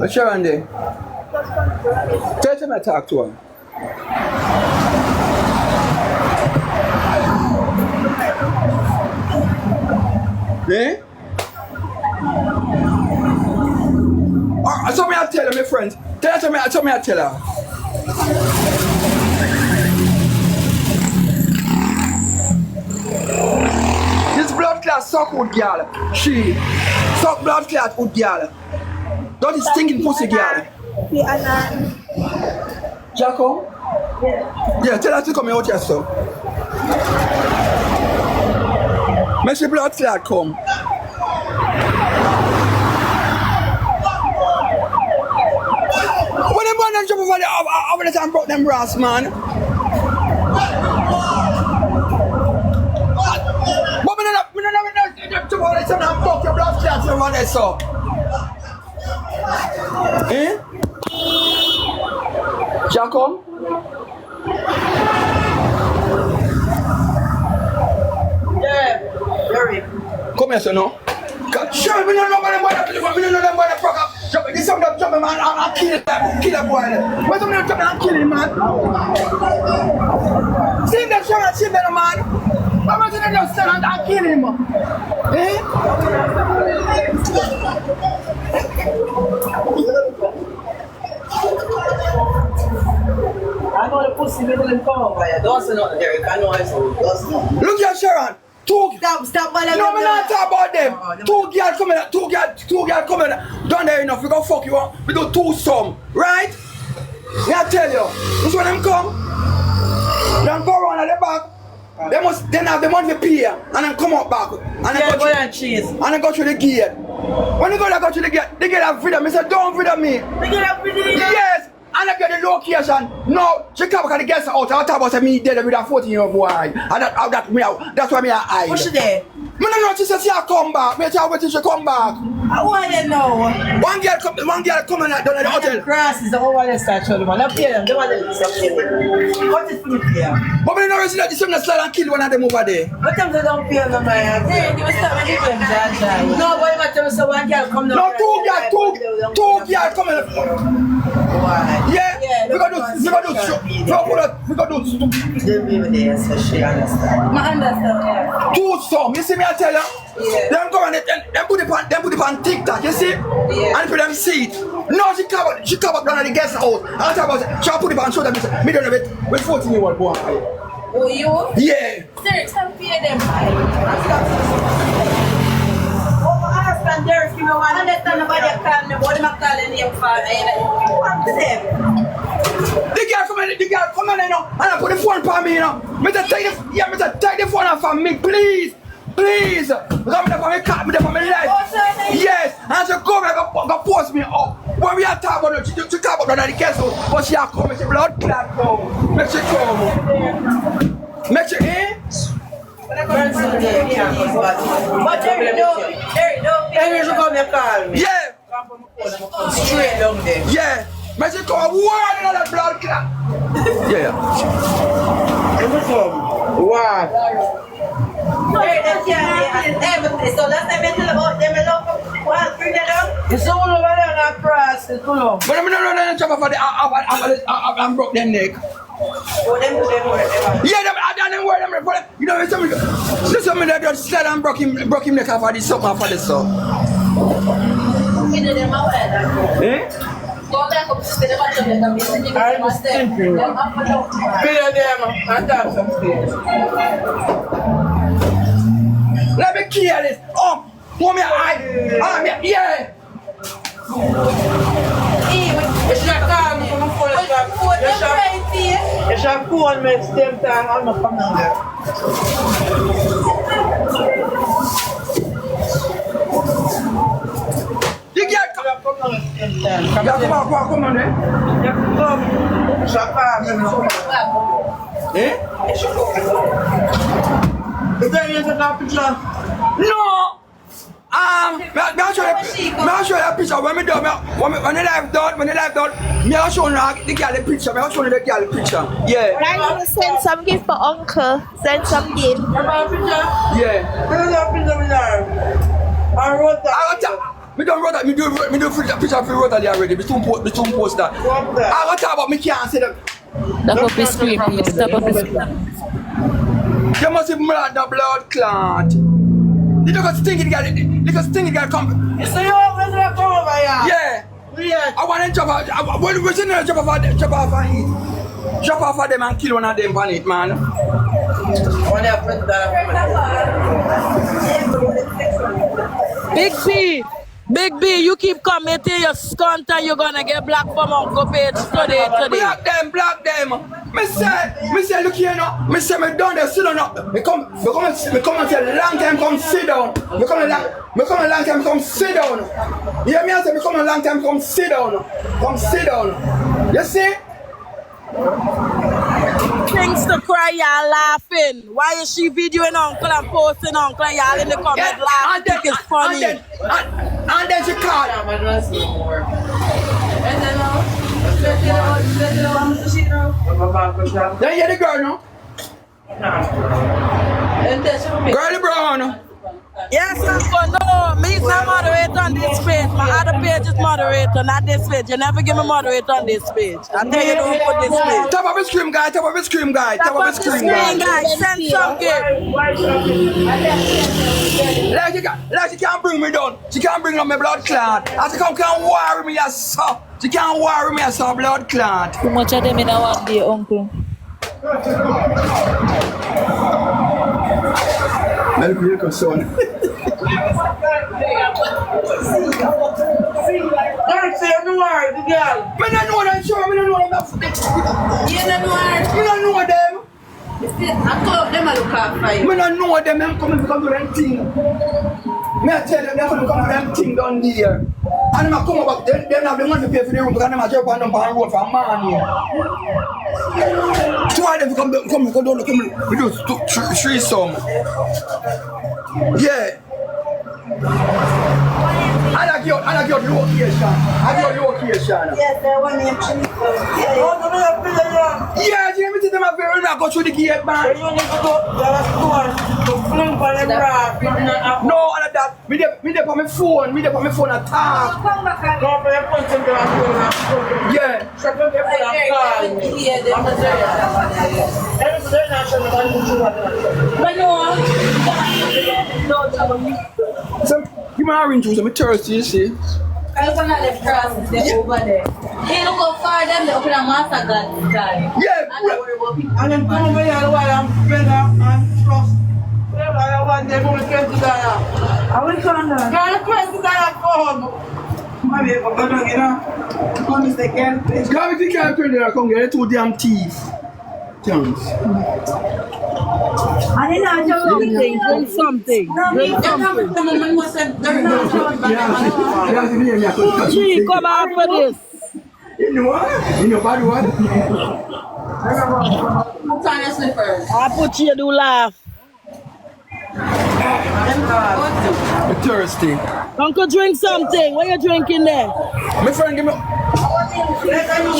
What's Sharon there? Tell him I talk to her. Eh? So me I tell her, my friends. Tell me I tell her. This blood clot suck good girl. She suck blood clot good girl. Don't is stinking pussy girl. Jacko? Yeah, tell her to come out here, so. Make the blood clot come. When them boys jump over the time broke them brass, man. But we don't jump over the time and broke your blood clot over there, so. Eh? Jacko? Yeah, Derrick. Come here, son, no? Sure, we don't know what them boy fuck up. This some of them jumping, man, I'll kill that boy. Why some of them jumping and kill him, man? See that show and see that, man? Why don't they just stand and kill him? Eh? I know the pussy middle and come over here. Don't say nothing, Derrick. I know I saw it. Look here, Sharon. Stop, man. No, I'm not talking about them. Two girls coming down there enough. We go fuck you up. We do two-some, right? Me I tell you. This when them come, them go around at the back. They have the money to pay and then come up back. And then go and cheese. And then go through the gate. When they go through the gate, they get a freedom. They say, don't freedom me. They get a freedom? Yes. And I get the location. No, she come back and the guest out. I talk about me dead with a 14-year-old boy. And that's why me I hide. What's she there? I don't know she says she come back. Me tell her when she come back. Why they know? One girl coming down at the hotel. Grass is the whole one they start showing them. I pay them. They want to do something. What is for me here? But we don't see that the same slide and kill one of them over there. What time they don't pay them, man? They will start with them, Jaja. No, but you tell me so one girl come down. No, two girls coming. Why? Yeah, we got to do. So she understand. I understand, yeah. Two some, you see me I tell you? Yeah. Them go and them put it on TikTok, you see? Yeah. And for them see it. No, she covered down at the guest house. I talk about it. She put it on show them, me don't have it with 14-year-old boy. Oh, you? Yeah. Sir, stop fear them. Understand, Derrick, you know, I understand nobody call me, but I'm calling you for what to them? The girl come in, you know, and I put the phone for me, you know. Mr. Take the phone off from me, please. Please. Because I'm there for my life. Yes. And she come and go post me up. When we are talking about it, she talk about the guest house, but she are coming, she blood clot come. Make she come. Make she, eh? But Derrick, don't. Derrick should come and call me. Yeah. Straight down there. Yeah. Make she come. One another blood clot. Yeah. Wow. So last time I tell about them, I love what bring that up. It's all over there on that grass. It's all over. But I'm not trouble for the I'm broke them neck. Oh, them do them work. Yeah, them I done work them. You know, somebody that just slide and broke him neck off of the summer for the sun. Eh? Go back up to the bottom of the Let me kill this. Oh, for me, yeah. It's not calm. It's not cool on me. Same time, I'm not coming there. You get come on there. Eh? No. I'll show you a picture when the life done, me I'll show you the girl the picture, I'll show you the girl the picture. Yeah. Right, you send some gift for uncle. Send some gift. Yeah. I wrote that. Me don't wrote that. Me do picture of Rosalie already. Me soon post that. What the? I want to talk about me can't say that. Stop up his screen, please. Stop up his screen. You must have blood clot. Look at stinking guy come. So you always come over here? Yeah. Yeah. I want to drop off. When we drop off and eat. Drop off of them and kill one of them on it, man. Only a friend that Big B, you keep committing your scunt and you're gonna get black from Uncle Page today. Block them. Me say, look here now. Me say, me down there, sit down now. Me come and say, long time, come sit down. Me come a long time, come sit down. You hear me? I say, me come a long time, come sit down. Come sit down. You see? Things to cry, y'all laughing. Why is she videoing Uncle and posting Uncle and y'all in the comments laughing? Think it's funny. And then she called. Then you hear the girl now? Girlie Brown. Yes, Uncle, no, me is not moderator on this page. My other page is moderator, not this page. You never give me moderator on this page. I tell you, don't put this page. Top of the scream guy. Top of the screen, guys. Send something. Like she can't bring me down. She can't bring down my blood clot. And she can't worry me as so. She can't worry me as so blood clot. Too much of them in one day, Uncle. Let me look son. Derrick say you know her, the girl. Me don't know them, sure. Me don't know them. You don't know her. Me don't know them. I told them I look after you. Me don't know them. Them come to them thing. Me I tell them they come to them thing down there. And them come back. Them have the money to pay for the room because them a drop on them on road for a man here. Two of them come down. We do three some. Yeah. I like your location. Yes, they want him to Yeah, you need to them a very not go through the gate, man. You need to go to the store to fling for them rap. No, all of that. Me dey on my phone. Me dey on my phone and talk. Go for your punch into the phone. Yeah. Shut up your phone and call. So, give me orange juice. I'm thirsty, you see. I look at the crosses, they're over there. Hey, look how far them, they open a master gun sky. Yeah. And they worry about people. And then come over here while I'm better and trust. I want them to get to that. I will come down. Can you press to that phone? Maybe I'm going to get up. Come Mr. Ken. Come if you can't turn it, come get two damn teeth. Thanks. I didn't know Something. Yeah. Gee, come out for this. You know what? You know bad one? Put on your slippers. I put you to laugh. I'm thirsty. Uncle, drink something. What you drinking there? My friend, give me.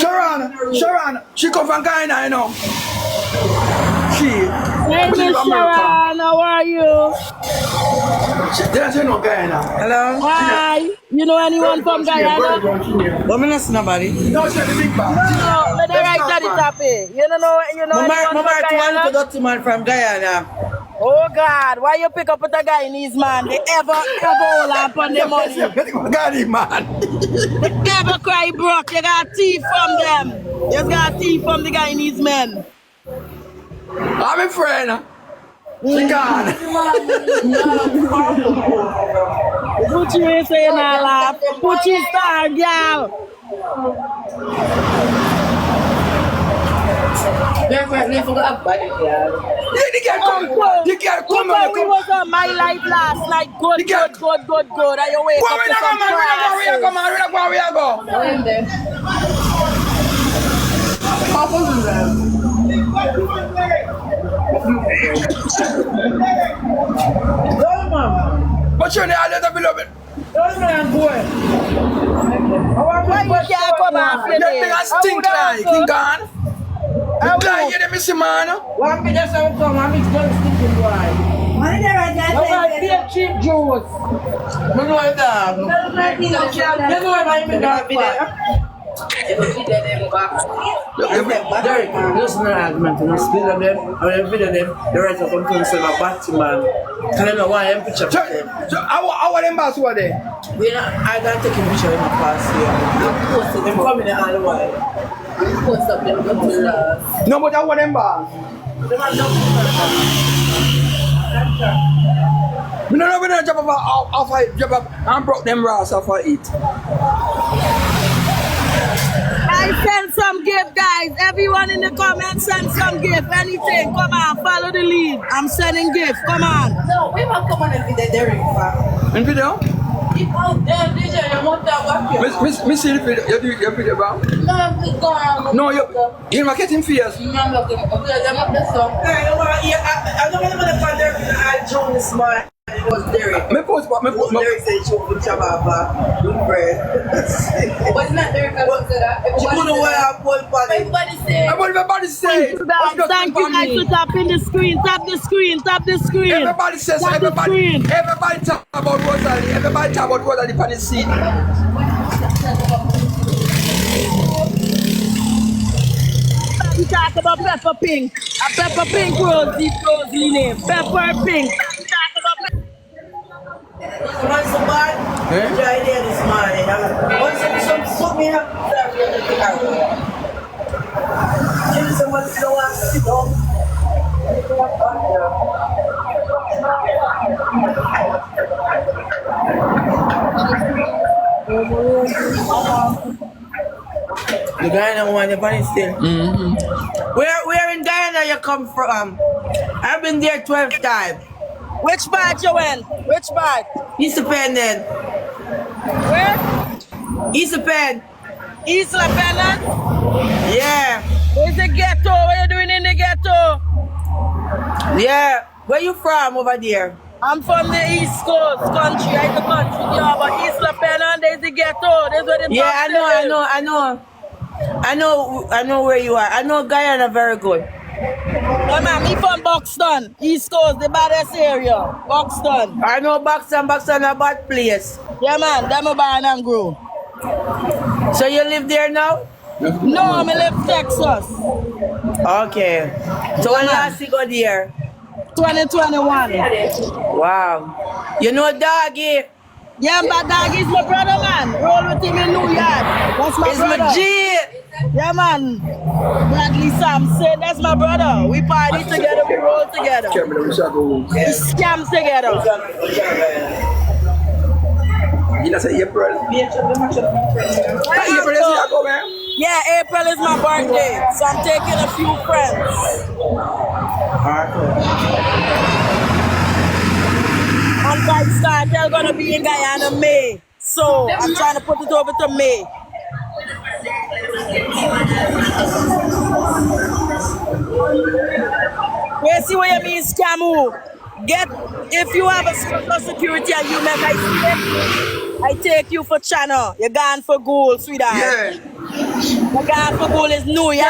Sharon. She come from Guyana, you know. Hey, Miss Sharon, how are you? She know Guyana. Hello? Hi. You know anyone from Guyana? But I don't nobody. No, she's the big bag. No, let me write at the top here. You know anyone from Guyana? one dirty man from Guyana. Oh God, why you pick up with a Guyanese man? They ever hold up on the money. Guyana man. They never cry broke. You got teeth from them. You got teeth from the Guyanese men. I'm a friend. She gone. Put you saying I laugh. Put you star, girl. They forgot about it, yeah. The girl come. We was on my life last night. Good. And you wake up to some classes. Where we go? Go in there. But you're not a little beloved. Why you can't come off your That name? thing stink like. He gone. You die here, Missy man. One minute, I come. I'm going to stick in cheap juice. I know what that. You know what I mean? Derrick, just no argument, you know, split of them, or every of them, the rest of them come to my Batman. I don't know why I'm picture. So, how are them boss over there? I don't take a picture in my class here. Them coming in all the while. Post up them go to the... No, but how are them boss? We don't jump off and broke them raws off of it. I send some gift, guys. Everyone in the comments send some gift. Anything. Come on, follow the lead. I'm sending gift. Come on. No, we will come on and video Derrick. In video? If out there, DJ, you want that work? Me see the video. You do your video, bro? No, I'm going. No, you're marketing fierce. I'm looking. Okay, I'm up the song. I don't want to find Derrick in the John this morning. It was Derrick. Derrick said she would chababa with bread. But it's not Derrick. She couldn't wear a whole body. Everybody say. Everybody say. Thank you guys for tapping the screen. Tap the screen. Tap the screen. Everybody says everybody talk about Rosalie. Everybody talk about Rosalie for the seat. We talk about Pepper Pink. A Pepper Pink Rosie name. Pepper Pink. Once a bad, try there this morning. Once some food me have give someone slow and sit down. The Guyana one, the bunny still. Where in Guyana you come from? I've been there 12 times. Which part you went? Which part? East Pen then. Where? East Pen. East La Pena? Yeah. Where's the ghetto? What are you doing in the ghetto? Yeah. Where you from over there? I'm from the East Coast country. I'm the country. Yeah, but East La Pena, there's the ghetto. There's where the yeah, I know where you are. I know Guyana very good. Oh man, me from Buxton, East Coast, the baddest area. Buxton. I know Buxton a bad place. Yeah man, them a born and grow. So you live there now? No, I live in Texas. Okay. So when last you go there? 2021. Wow. You know Doggy? Yeah, but Doggy's my brother man. Roll with him in New York. That's my brother. It's my G. Yeah man. Bradley Sampson, that's my brother. We party together, we roll together. We scam together. You say April? Yeah, April is my birthday, so I'm taking a few friends. And Vibes Cartel gonna be in Guyana May, so I'm trying to put it over to May. Where see what you mean, Scamu? If you have a social security and you make I take you for channel. You're gone for gold, sweetheart. Yeah. You're gone for gold is New York.